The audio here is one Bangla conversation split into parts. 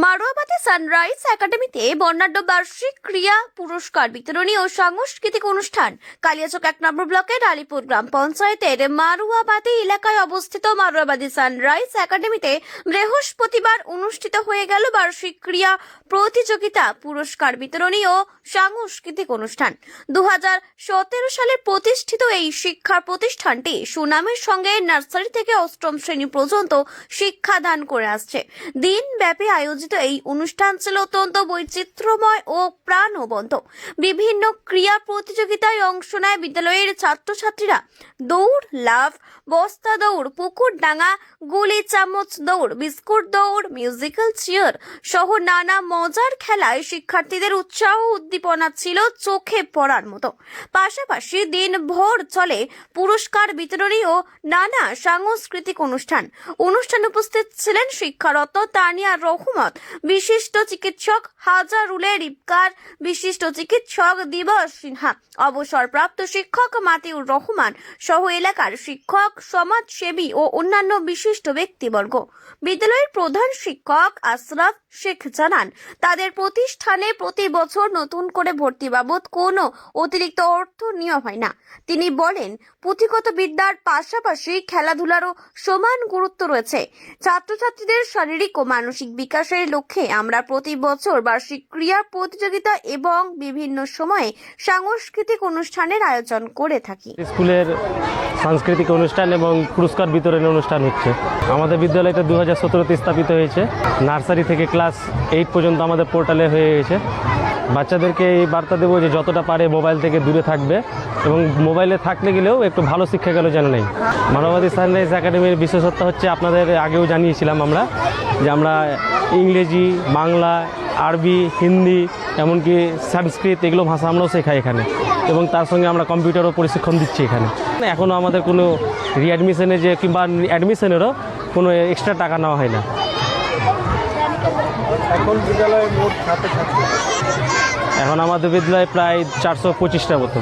মারোয়াবাদী সানরাইজ একাডেমিতে বর্ণাঢ্য বার্ষিক ক্রীড়া পুরস্কার বিতরণী ও সাংস্কৃতিক অনুষ্ঠান কালিয়াচক 1 নম্বর ব্লকের আলিপুর গ্রাম পঞ্চায়েতের মারোয়াবাদী এলাকায় অবস্থিত মারোয়াবাদী সানরাইজ একাডেমিতে বৃহস্পতিবার অনুষ্ঠিত হয়ে গেল বার্ষিক ক্রীড়া প্রতিযোগিতা পুরস্কার বিতরণী ও সাংস্কৃতিক অনুষ্ঠান। 2017 সালে প্রতিষ্ঠিত এই শিক্ষা প্রতিষ্ঠানটি সুনামের সঙ্গে নার্সারি থেকে অষ্টম শ্রেণী পর্যন্ত শিক্ষাদান করে আসছে। দিনব্যাপী আয়োজিত এই অনুষ্ঠান ছিল অত্যন্ত বৈচিত্র্যময় ও প্রাণবন্ত। বিভিন্ন ক্রীড়া প্রতিযোগিতায় অংশ নেয় বিদ্যালয়ের ছাত্রছাত্রীরা। দৌড়, লাফ, বস্তা দৌড়, পুকুর ডাঙা, গুলি চামচ দৌড়, বিস্কুট দৌড়, মিউজিক্যাল চেয়ার সহ নানা মজার খেলায় শিক্ষার্থীদের উৎসাহ উদ্দীপনা ছিল চোখে পড়ার মতো। পাশাপাশি দিনভর চলে পুরস্কার বিতরণী ও নানা সাংস্কৃতিক অনুষ্ঠানে উপস্থিত ছিলেন শিক্ষারত্ন তানিয়া রহমত, বিশিষ্ট চিকিৎসক হাজারুলের ইফকার, বিশিষ্ট চিকিৎসক দিবস সিনহা, অবসরপ্রাপ্ত শিক্ষক মাতিউর রহমান সহ এলাকার শিক্ষক, সমাজসেবী ও অন্যান্য বিশিষ্ট ব্যক্তিবর্গ। বিদ্যালয়ের প্রধান শিক্ষক আশরাফ শেখ জানান, তাদের প্রতিষ্ঠানে প্রতি বছর নতুন করে ভর্তি বাবদ কোনো অতিরিক্ত অর্থ নেওয়া হয় না। তিনি বলেন, পুঁথিগত বিদ্যার পাশাপাশি খেলাধুলারও সমান গুরুত্ব রয়েছে। ছাত্রছাত্রীদের শারীরিক ও মানসিক বিকাশের লক্ষ্যে আমরা প্রতি বছর বার্ষিক ক্রীড়া প্রতিযোগিতা এবং বিভিন্ন সময়ে সাংস্কৃতিক অনুষ্ঠানের আয়োজন করে থাকি। স্কুলের সাংস্কৃতিক অনুষ্ঠান এবং পুরস্কার বিতরণের অনুষ্ঠান হচ্ছে। আমাদের বিদ্যালয়টা 2017-তে স্থাপিত হয়েছে। নার্সারি থেকে ক্লাস 8 পর্যন্ত আমাদের পোর্টালে হয়ে গেছে। বাচ্চাদেরকে এই বার্তা দেবো যে যতটা পারে মোবাইল থেকে দূরে থাকবে এবং মোবাইলে থাকলে গেলেও একটু ভালো শিক্ষা গেল যেন নেই। মানববাদী সানরাইজ একাডেমির বিশেষত্ব হচ্ছে, আপনাদের আগেও জানিয়েছিলাম আমরা, যে আমরা ইংরেজি, বাংলা, আরবি, হিন্দি, এমনকি সংস্কৃত এগুলো ভাষা আমরাও শেখাই এখানে, এবং তার সঙ্গে আমরা কম্পিউটারও প্রশিক্ষণ দিচ্ছি এখানে। এখনও আমাদের কোনো রিঅ্যাডমিশনে কিংবা অ্যাডমিশনেরও কোনো এক্সট্রা টাকা নেওয়া হয় না। এখন আমাদের বিদ্যালয়ে প্রায় 425টা মতো।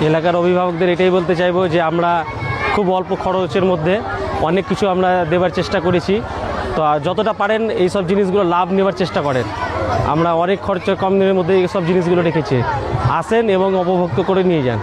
এলাকার অভিভাবকদের এটাই বলতে চাইবো যে আমরা খুব অল্প খরচের মধ্যে অনেক কিছু আমরা দেবার চেষ্টা করেছি। তো যতটা পারেন এই সব জিনিসগুলো লাভ নেবার চেষ্টা করেন। আমরা অনেক খরচ কম দিনের মধ্যে এই সব জিনিসগুলো রেখেছি। আসেন এবং উপভোগ করে নিয়ে যান।